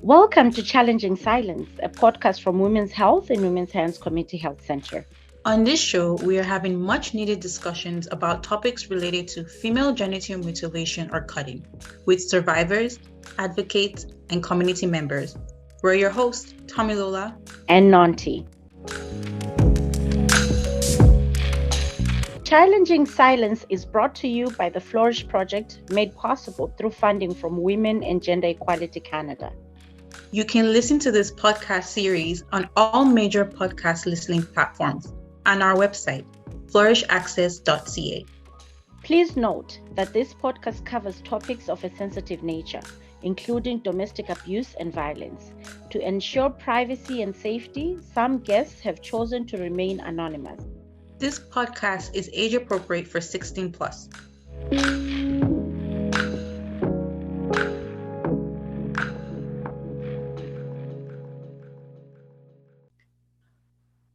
Welcome to Challenging Silence, a podcast from Women's Health and Women's Hands Community Health Center. On this show, we are having much needed discussions about topics related to female genital mutilation or cutting with survivors, advocates, and community members. We're your hosts, Tomilola and Nanti. Challenging Silence is brought to you by the Flourish Project, made possible through funding from Women and Gender Equality Canada. You can listen to this podcast series on all major podcast listening platforms and our website, flourishaccess.ca. Please note that this podcast covers topics of a sensitive nature, including domestic abuse and violence. To ensure privacy and safety, some guests have chosen to remain anonymous. This podcast is age appropriate for 16 plus.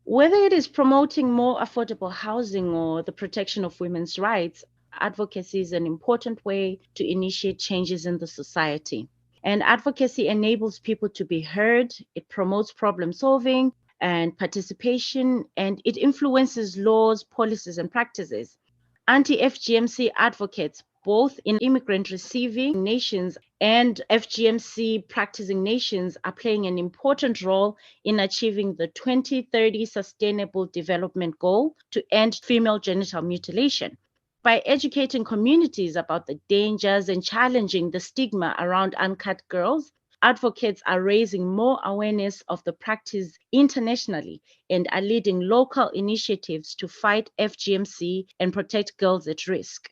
Whether it is promoting more affordable housing or the protection of women's rights, advocacy is an important way to initiate changes in the society. And advocacy enables people to be heard, it promotes problem solving and participation, and it influences laws, policies, and practices. Anti-FGM advocates, both in immigrant receiving nations and FGM practicing nations, are playing an important role in achieving the 2030 Sustainable Development Goal to end female genital mutilation. By educating communities about the dangers and challenging the stigma around uncut girls, advocates are raising more awareness of the practice internationally and are leading local initiatives to fight FGM and protect girls at risk.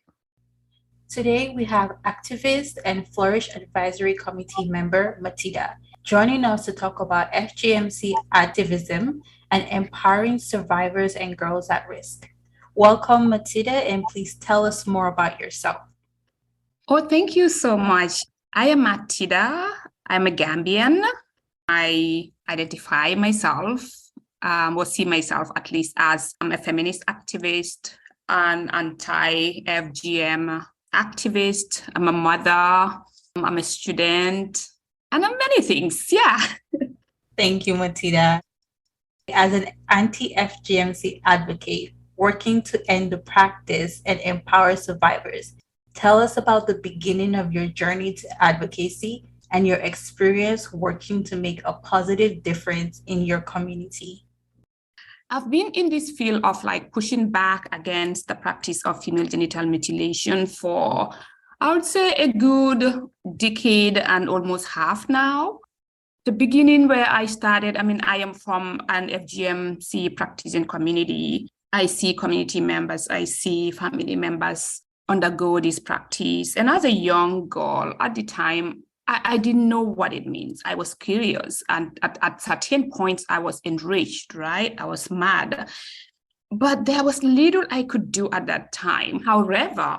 Today, we have activist and Flourish Advisory Committee member Matilda joining us to talk about FGM activism and empowering survivors and girls at risk. Welcome, Matilda, and please tell us more about yourself. Oh, thank you so much. I am Matilda. I'm a Gambian. I identify myself, or see myself at least, as a feminist activist, an anti-FGM activist. I'm a mother, I'm a student, and I'm many things. Yeah. Thank you, Matilda. As an anti-FGM advocate working to end the practice and empower survivors, tell us about the beginning of your journey to advocacy and your experience working to make a positive difference in your community. I've been in this field of pushing back against the practice of female genital mutilation for, I would say, a good decade and almost half now. The beginning where I started, I am from an FGM practicing community. I see community members, I see family members undergo this practice. And as a young girl at the time, I didn't know what it means. I was curious. And at certain points, I was enraged, right? I was mad. But there was little I could do at that time. However,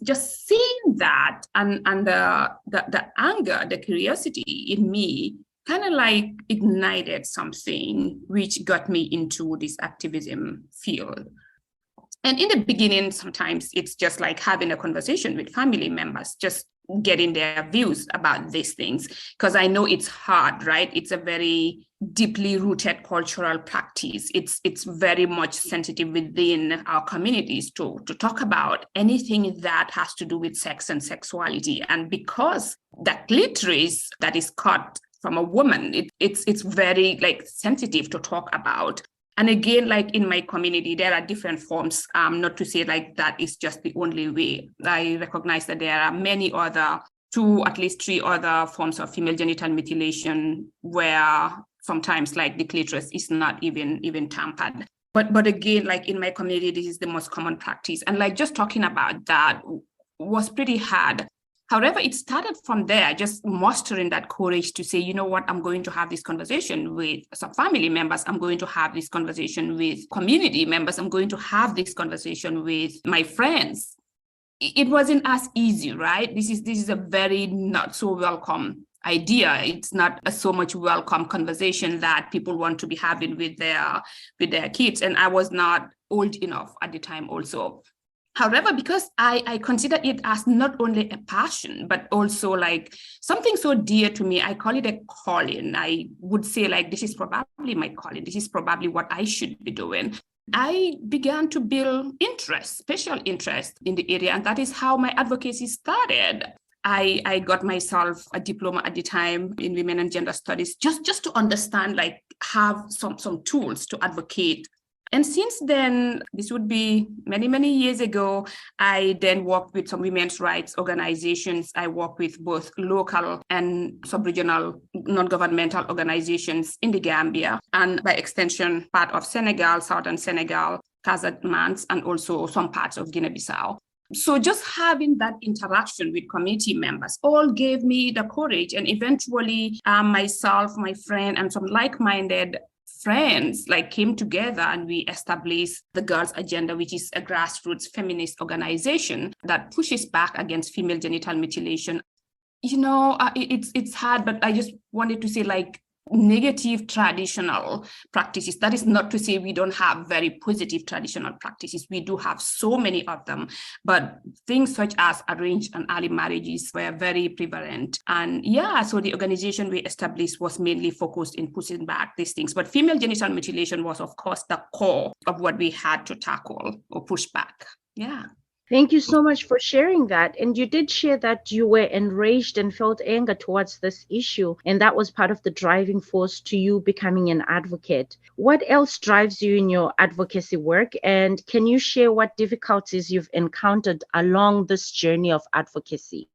just seeing that and the anger, the curiosity in me kind of ignited something which got me into this activism field. And in the beginning, sometimes it's just like having a conversation with family members, just getting their views about these things, because I know it's hard, right? It's a very deeply rooted cultural practice. It's very much sensitive within our communities to talk about anything that has to do with sex and sexuality. And because the clitoris that is cut from a woman, it's very sensitive to talk about. And again, in my community, there are different forms, not to say that is just the only way. I recognize that there are many other, at least three other forms of female genital mutilation where sometimes the clitoris is not even tampered. But again, in my community, this is the most common practice. And just talking about that was pretty hard. However, it started from there, just mustering that courage to say, you know what, I'm going to have this conversation with some family members. I'm going to have this conversation with community members. I'm going to have this conversation with my friends. It wasn't as easy, right? This is a very not so welcome idea. It's not a so much welcome conversation that people want to be having with their kids. And I was not old enough at the time also. However, because I consider it as not only a passion, but also like something so dear to me, I call it a calling. I would say like, this is probably my calling. This is probably what I should be doing. I began to build interest, special interest in the area. And that is how my advocacy started. I got myself a diploma at the time in women and gender studies, just to understand, like have some tools to advocate. And since then, this would be many, many years ago, I then worked with some women's rights organizations. I work with both local and sub-regional non-governmental organizations in the Gambia, and by extension, part of Senegal, southern Senegal, Casamance, and also some parts of Guinea-Bissau. So just having that interaction with community members all gave me the courage, and eventually myself, my friend, and some like-minded friends like came together and we established the Girls Agenda, which is a grassroots feminist organization that pushes back against female genital mutilation. You know, it's hard, but I just wanted to say like negative traditional practices. That is not to say we don't have very positive traditional practices. We do have so many of them, but things such as arranged and early marriages were very prevalent. And yeah, so the organization we established was mainly focused in pushing back these things. But female genital mutilation was, of course, the core of what we had to tackle or push back. Yeah. Thank you so much for sharing that. And you did share that you were enraged and felt anger towards this issue, and that was part of the driving force to you becoming an advocate. What else drives you in your advocacy work? And can you share what difficulties you've encountered along this journey of advocacy?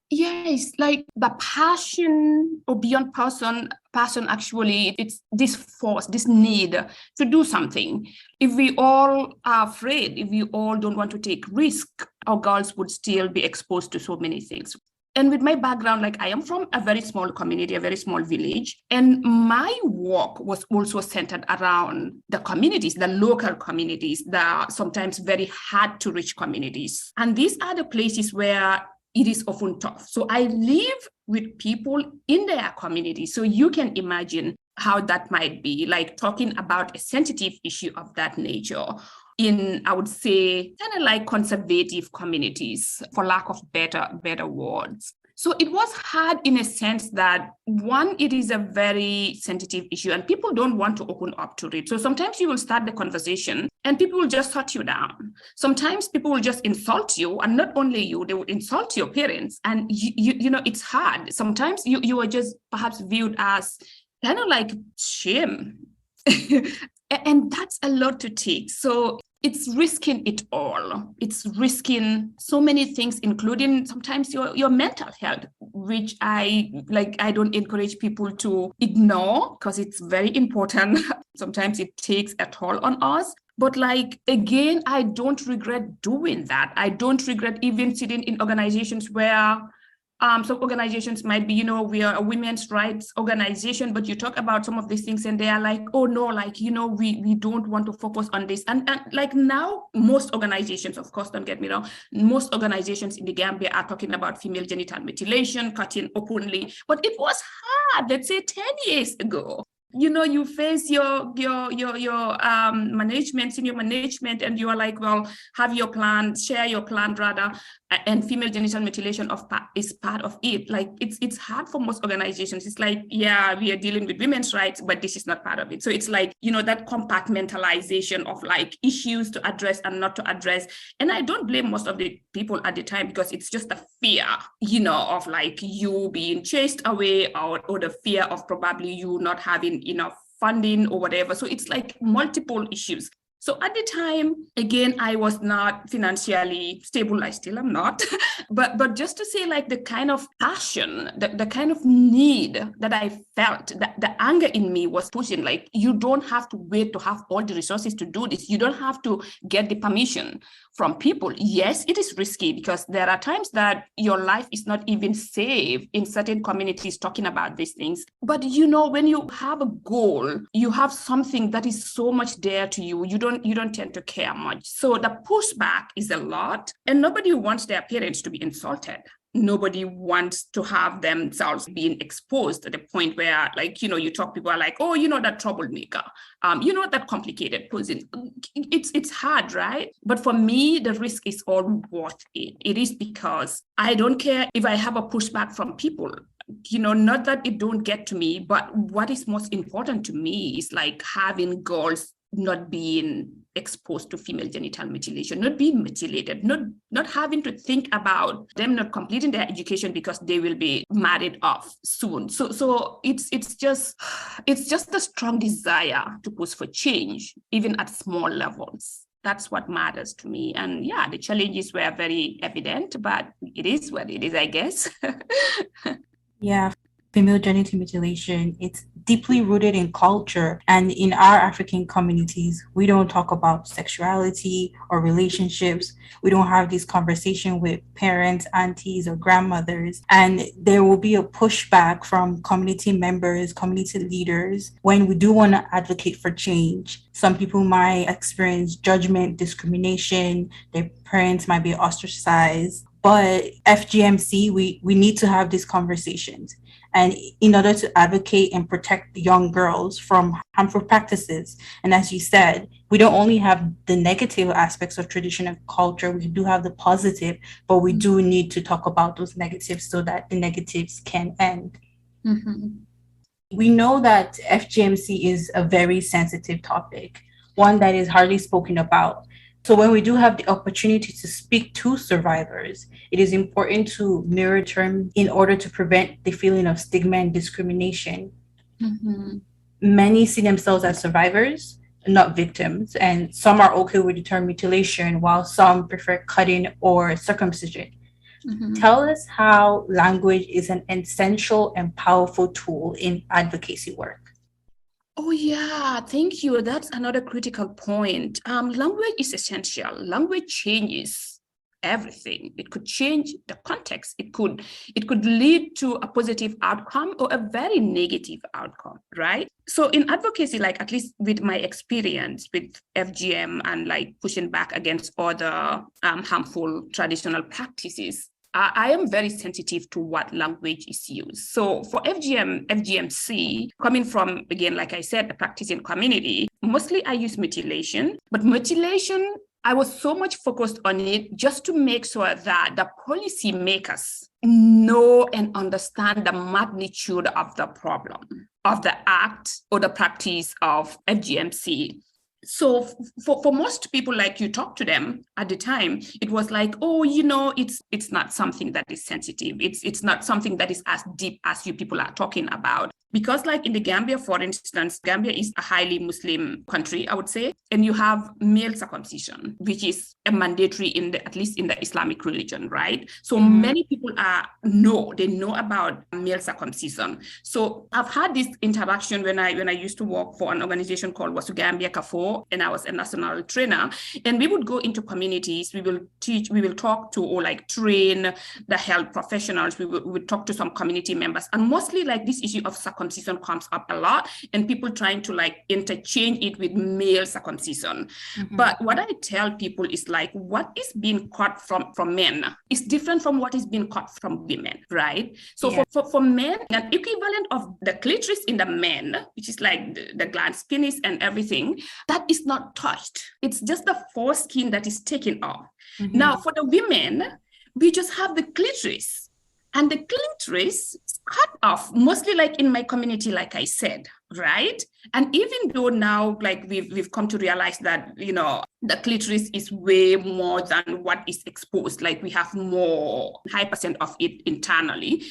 Yes, like the passion or beyond passion actually, it's this force, this need to do something. If we all are afraid, if we all don't want to take risk, our girls would still be exposed to so many things. And with my background, like I am from a very small community, a very small village, and my work was also centered around the communities, the local communities, the sometimes very hard to reach communities. And these are the places where it is often tough. So I live with people in their community. So you can imagine how that might be, like talking about a sensitive issue of that nature in, I would say, kind of like conservative communities, for lack of better words. So it was hard in a sense that, one, it is a very sensitive issue and people don't want to open up to it. So sometimes you will start the conversation and people will just shut you down. Sometimes people will just insult you, and not only you, they will insult your parents. And you know, it's hard. Sometimes you are just perhaps viewed as kind of like shame. And that's a lot to take. So it's risking it all. It's risking so many things, including sometimes your mental health, which I don't encourage people to ignore because it's very important. Sometimes it takes a toll on us. But like, again, I don't regret doing that. I don't regret even sitting in organizations where some organizations might be, you know, we are a women's rights organization, but you talk about some of these things and they are like, oh no, like, you know, we don't want to focus on this. And like now, most organizations, of course, don't get me wrong, most organizations in the Gambia are talking about female genital mutilation, cutting openly, but it was hard, let's say 10 years ago. You know, you face your management, senior management, and you are like, well, have your plan, share your plan rather, and female genital mutilation is part of it. Like it's hard for most organizations. It's like, yeah, we are dealing with women's rights, but this is not part of it. So it's like, you know, that compartmentalization of like issues to address and not to address. And I don't blame most of the people at the time because it's just the fear, you know, of like you being chased away or the fear of probably you not having enough funding or whatever. So it's like multiple issues. So at the time, again, I was not financially stable. I still am not. but just to say, like, the kind of passion, the kind of need that I felt, that the anger in me was pushing, like, you don't have to wait to have all the resources to do this. You don't have to get the permission from people. Yes, it is risky because there are times that your life is not even safe in certain communities talking about these things. But, you know, when you have a goal, you have something that is so much dear to you, you don't tend to care much. So the pushback is a lot, and nobody wants their parents to be insulted. nobody wants to have themselves being exposed to the point where, like, you talk, people are like, oh, that troublemaker, that complicated person. It's hard, right? But for me, the risk is all worth it. It is because I don't care if I have a pushback from people, not that it don't get to me, but what is most important to me is like having girls not being exposed to female genital mutilation, not being mutilated, not having to think about them not completing their education because they will be married off soon. So it's just a strong desire to push for change, even at small levels. That's what matters to me. And yeah, the challenges were very evident, but it is what it is, I guess. Yeah, female genital mutilation, it's deeply rooted in culture. And in our African communities, we don't talk about sexuality or relationships. We don't have this conversation with parents, aunties, or grandmothers. And there will be a pushback from community members, community leaders, when we do want to advocate for change. Some people might experience judgment, discrimination. Their parents might be ostracized. But FGMC, we need to have these conversations. And in order to advocate and protect young girls from harmful practices. And as you said, we don't only have the negative aspects of traditional culture, we do have the positive, but we do need to talk about those negatives so that the negatives can end. Mm-hmm. We know that FGMC is a very sensitive topic, one that is hardly spoken about. So when we do have the opportunity to speak to survivors, it is important to mirror terms in order to prevent the feeling of stigma and discrimination. Mm-hmm. Many see themselves as survivors, not victims, and some are okay with the term mutilation, while some prefer cutting or circumcision. Mm-hmm. Tell us how language is an essential and powerful tool in advocacy work. Oh, yeah, thank you. That's another critical point. Language is essential. Language changes everything. It could change the context. It could lead to a positive outcome or a very negative outcome, right? So in advocacy, like at least with my experience with FGM and like pushing back against other harmful traditional practices, I am very sensitive to what language is used. So for FGMC, coming from, again, like I said, the practicing community, mostly I use mutilation, but mutilation, I was so much focused on it just to make sure that the policy makers know and understand the magnitude of the problem, of the act or the practice of FGMC. So for most people, like you talk to them at the time, it was like, oh, it's not something that is sensitive. It's not something that is as deep as you people are talking about. Because like in the Gambia, for instance, Gambia is a highly Muslim country, I would say, and you have male circumcision, which is a mandatory at least in the Islamic religion, right? So many people know about male circumcision. So I've had this interaction when I used to work for an organization called Wasu Gambia Kafo, and I was a national trainer, and we would go into communities, we will talk to or like train the health professionals, we would talk to some community members, and mostly like this issue of circumcision comes up a lot, and people trying to like interchange it with male circumcision. Mm-hmm. But what I tell people is like, what is being cut from men is different from what is being cut from women, right? So yeah. for men, an equivalent of the clitoris in the men, which is like the glans, penis and everything, that is not touched. It's just the foreskin that is taken off. Mm-hmm. Now for the women, we just have the clitoris. And the clitoris is cut off, mostly like in my community, like I said, right? And even though now, like we've come to realize that, the clitoris is way more than what is exposed, like we have more high percent of it internally.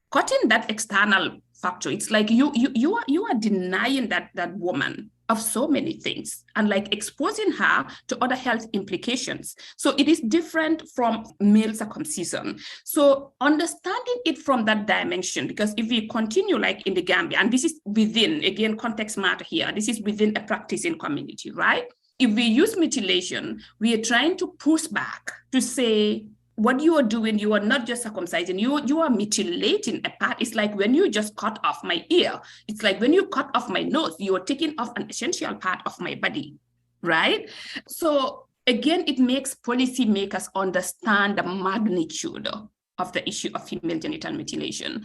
Cutting that external factor, it's like you are denying that woman of so many things and like exposing her to other health implications. So it is different from male circumcision. So understanding it from that dimension, because if we continue like in the Gambia, and this is within, again, context matter here, this is within a practicing community, right? If we use mutilation, we are trying to push back to say, what you are doing, you are not just circumcising, you are mutilating a part. It's like when you just cut off my ear. It's like when you cut off my nose, you are taking off an essential part of my body, right? So again, it makes policymakers understand the magnitude of the issue of female genital mutilation.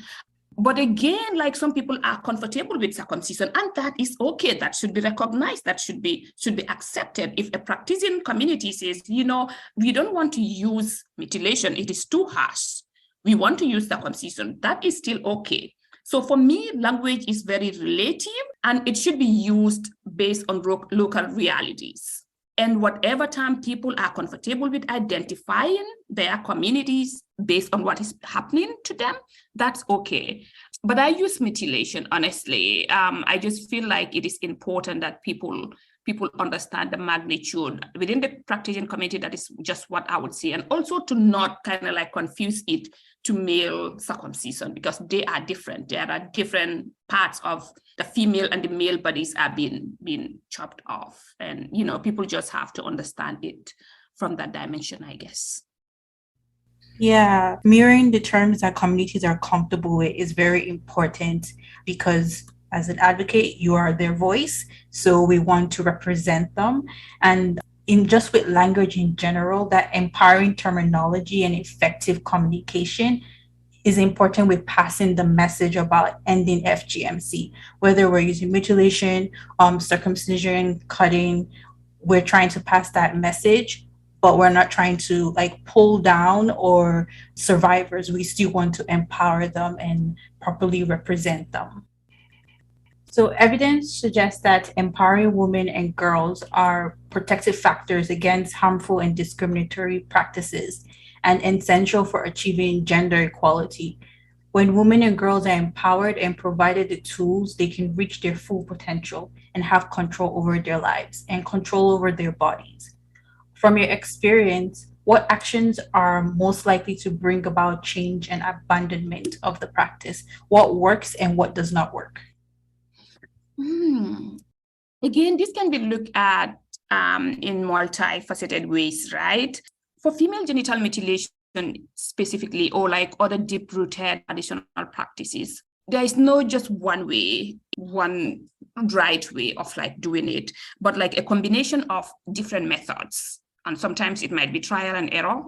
But again, like some people are comfortable with circumcision, and that is okay. That should be recognized. That should be accepted. If a practicing community says, we don't want to use mutilation, it is too harsh, we want to use circumcision, that is still okay. So for me, language is very relative, and it should be used based on local realities. And whatever time people are comfortable with identifying their communities based on what is happening to them, that's okay. But I use mutilation, honestly. I just feel like it is important that people understand the magnitude within the practicing community. That is just what I would say. And also to not kind of like confuse it to male circumcision, because they are different. There are different parts of the female and the male bodies are being chopped off. And, people just have to understand it from that dimension, I guess. Yeah, mirroring the terms that communities are comfortable with is very important, because as an advocate, you are their voice. So we want to represent them. And just with language in general, that empowering terminology and effective communication is important with passing the message about ending FGMC. Whether we're using mutilation, circumcision, cutting, we're trying to pass that message, but we're not trying to pull down or survivors. We still want to empower them and properly represent them. So evidence suggests that empowering women and girls are protective factors against harmful and discriminatory practices and essential for achieving gender equality. When women and girls are empowered and provided the tools, they can reach their full potential and have control over their lives and control over their bodies. From your experience, what actions are most likely to bring about change and abandonment of the practice? What works and what does not work? Again, this can be looked at in multifaceted ways, right? For female genital mutilation specifically, or like other deep-rooted traditional practices, there is no just one way, one right way of doing it, but a combination of different methods. And sometimes it might be trial and error,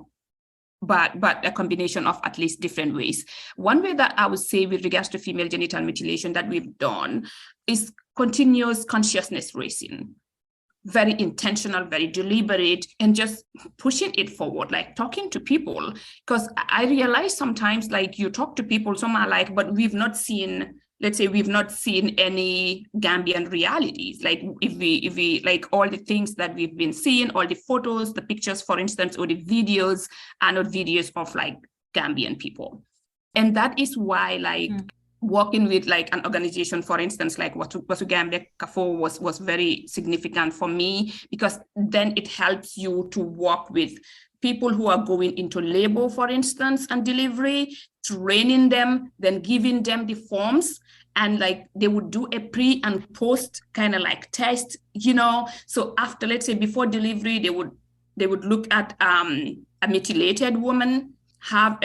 but a combination of at least different ways. One way that I would say with regards to female genital mutilation that we've done is continuous consciousness raising. Very intentional, very deliberate, and just pushing it forward, talking to people. Because I realize sometimes you talk to people, some are but we've not seen, let's say we've not seen any Gambian realities. If we all the things that we've been seeing, all the photos, the pictures, for instance, or the videos are not videos of Gambian people. And that is why working with an organization, for instance, Wasu Gambia Kafo was very significant for me, because then it helps you to work with people who are going into labor, for instance, and delivery, training them, then giving them the forms, and they would do a pre and post kind of test, So after, let's say before delivery, they would look at a mutilated woman, have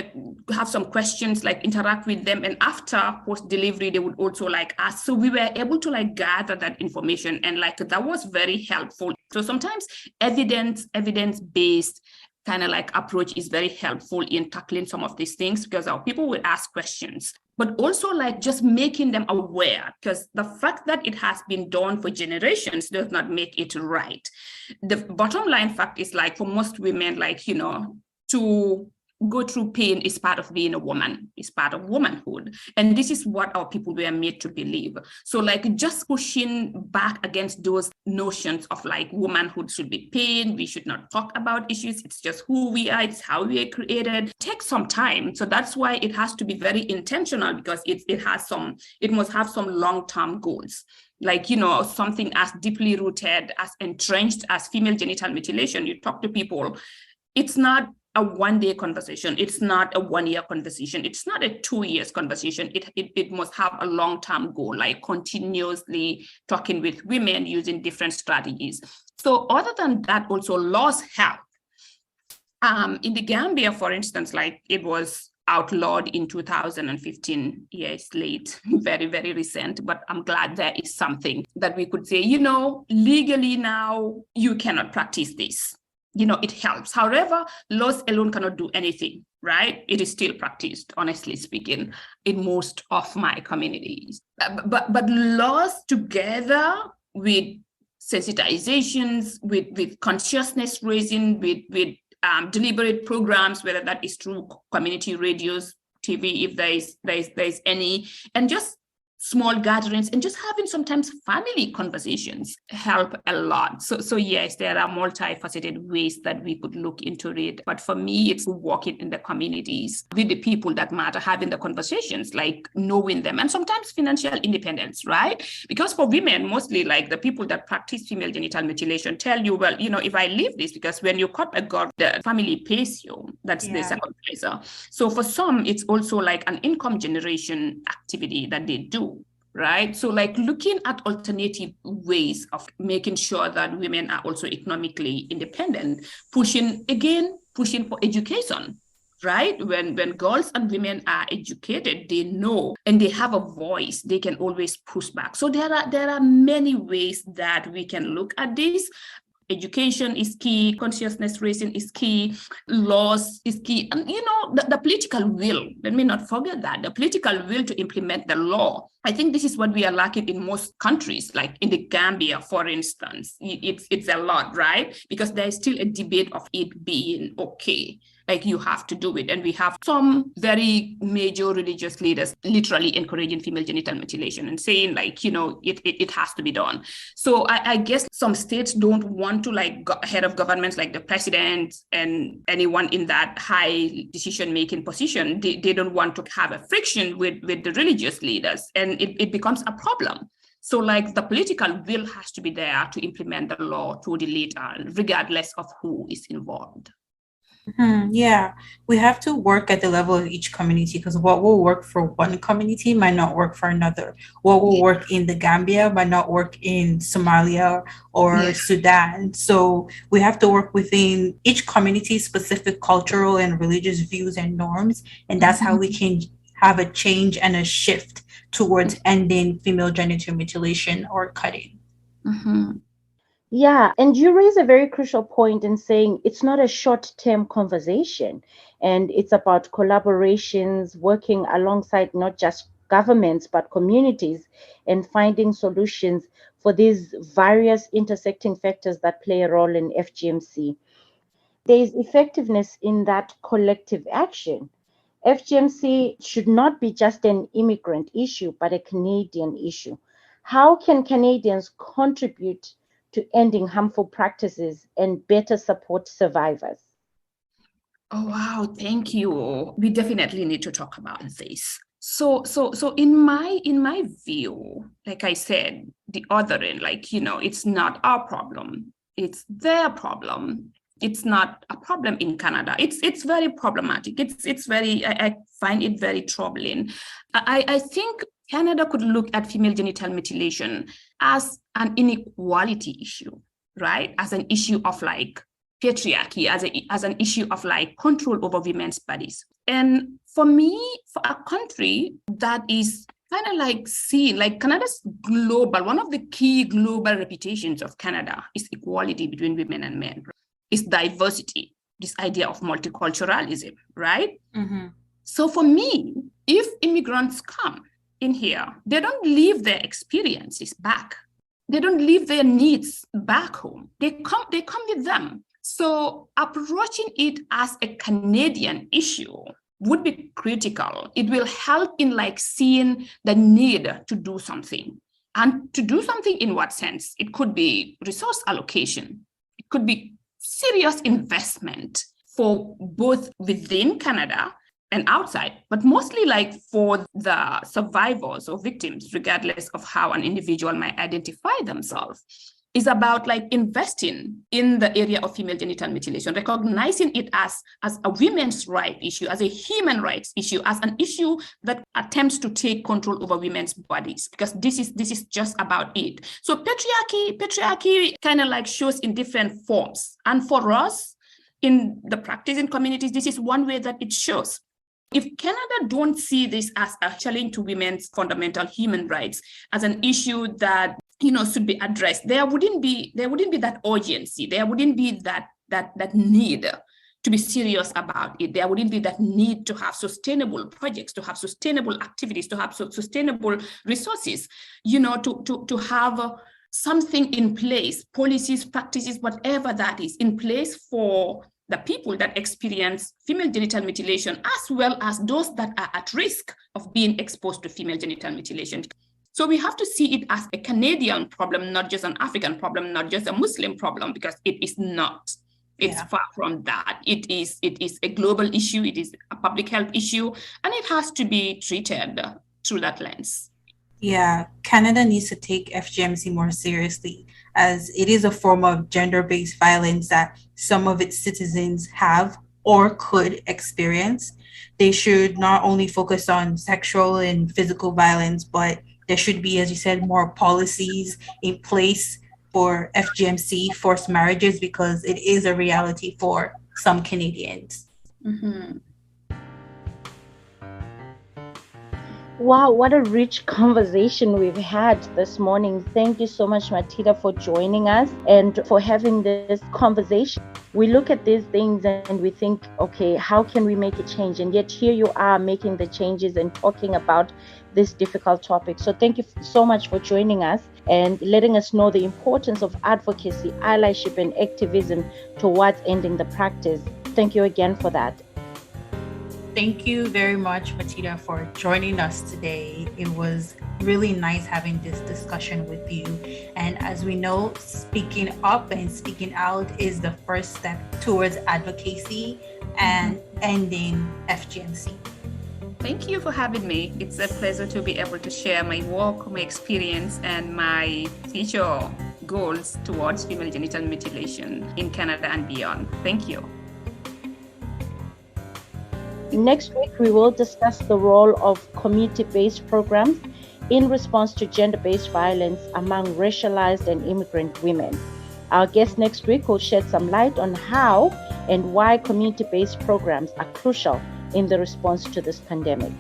some questions, interact with them, and after post delivery they would also ask. So we were able to gather that information, and that was very helpful. So sometimes evidence-based kind of approach is very helpful in tackling some of these things, because our people will ask questions, but also just making them aware, because the fact that it has been done for generations does not make it right. The bottom line fact is for most women, to go through pain is part of being a woman, is part of womanhood. And this is what our people were made to believe. So just pushing back against those notions of womanhood should be pain, we should not talk about issues, it's just who we are, it's how we are created, takes some time. So that's why it has to be very intentional, because it must have some long-term goals. Something as deeply rooted, as entrenched as female genital mutilation. You talk to people, it's not a one-day conversation. It's not a one-year conversation. It's not a 2 years conversation. It must have a long-term goal, continuously talking with women using different strategies. So other than that, also laws help. In the Gambia, for instance, it was outlawed in 2015, yes, late, very, very recent, but I'm glad there is something that we could say, legally now you cannot practice this. it helps. However, laws alone cannot do anything, right? It is still practiced, honestly speaking, in most of my communities. But laws together with sensitizations, with consciousness raising, with deliberate programs, whether that is through community radios, TV, if there is any, and just small gatherings and just having sometimes family conversations help a lot. So yes, there are multifaceted ways that we could look into it. But for me, it's working in the communities with the people that matter, having the conversations, like knowing them, and sometimes financial independence, right? Because for women, mostly like the people that practice female genital mutilation tell you, well, if I leave this, because when you cut a girl, the family pays you. That's the second razor. So for some, it's also like an income generation activity that they do. Right. So like looking at alternative ways of making sure that women are also economically independent, pushing for education. Right. When girls and women are educated, they know and they have a voice, they can always push back. So there are many ways that we can look at this. Education is key, consciousness raising is key, laws is key, and the political will. Let me not forget that the political will to implement the law. I think this is what we are lacking in most countries, like in the Gambia, for instance. It's a lot, right? Because there is still a debate of it being okay. Like you have to do it. And we have some very major religious leaders literally encouraging female genital mutilation and saying like, it has to be done. So I guess some states don't want to like head of governments like the president and anyone in that high decision-making position. They don't want to have a friction with the religious leaders, and it becomes a problem. So like the political will has to be there to implement the law to the leader, regardless of who is involved. Yeah, we have to work at the level of each community, because what will work for one community might not work for another. What will work in the Gambia might not work in Somalia or Sudan. So we have to work within each community's specific cultural and religious views and norms. And that's how we can have a change and a shift towards ending female genital mutilation or cutting. Yeah, and you raise a very crucial point in saying it's not a short-term conversation, and it's about collaborations, working alongside not just governments, but communities, and finding solutions for these various intersecting factors that play a role in FGMC. There is effectiveness in that collective action. FGMC should not be just an immigrant issue, but a Canadian issue. How can Canadians contribute to ending harmful practices and better support survivors? Oh, wow. Thank you. We definitely need to talk about this. So in my view, like I said, the other end, it's not our problem. It's their problem. It's not a problem in Canada. It's very problematic. It's very, I find it very troubling. I think Canada could look at female genital mutilation as an inequality issue, right? As an issue of like patriarchy, as an issue of like control over women's bodies. And for me, for a country that is kind of like seen, like Canada's global, one of the key global reputations of Canada is equality between women and men. It's diversity, this idea of multiculturalism, right? So for me, if immigrants come in here, they don't leave their experiences back. They don't leave their needs back home. They come with them. So approaching it as a Canadian issue would be critical. It will help in like seeing the need to do something. And to do something in what sense? It could be resource allocation. It could be serious investment for both within Canada and outside, but mostly like for the survivors or victims, regardless of how an individual might identify themselves. Is about like investing in the area of female genital mutilation, recognizing it as a women's right issue, as a human rights issue, as an issue that attempts to take control over women's bodies, because this is just about it. So patriarchy kind of like shows in different forms. And for us in the practicing communities, this is one way that it shows. If Canada don't see this as a challenge to women's fundamental human rights, as an issue that should be addressed, there wouldn't be that urgency, there wouldn't be that that need to be serious about it. There wouldn't be that need to have sustainable projects, to have sustainable activities, to have sustainable resources, to have something in place, policies, practices, whatever that is in place for the people that experience female genital mutilation, as well as those that are at risk of being exposed to female genital mutilation. So we have to see it as a Canadian problem, not just an African problem, not just a Muslim problem, because it is not. It's far from that. It is a global issue. It is a public health issue, and it has to be treated through that lens. Yeah, Canada needs to take FGMC more seriously, as it is a form of gender-based violence that some of its citizens have or could experience. They should not only focus on sexual and physical violence, but there should be, as you said, more policies in place for FGMC, forced marriages, because it is a reality for some Canadians. Mm-hmm. Wow, what a rich conversation we've had this morning. Thank you so much, Matida, for joining us and for having this conversation. We look at these things and we think, okay, how can we make a change? And yet here you are making the changes and talking about this difficult topic. So thank you so much for joining us and letting us know the importance of advocacy, allyship, and activism towards ending the practice. Thank you again for that. Thank you very much, Matida, for joining us today. It was really nice having this discussion with you. And as we know, speaking up and speaking out is the first step towards advocacy and ending FGMC. Thank you for having me. It's a pleasure to be able to share my work, my experience, and my future goals towards female genital mutilation in Canada and beyond. Thank you. Next week, we will discuss the role of community-based programs in response to gender-based violence among racialized and immigrant women. Our guest next week will shed some light on how and why community-based programs are crucial in the response to this pandemic.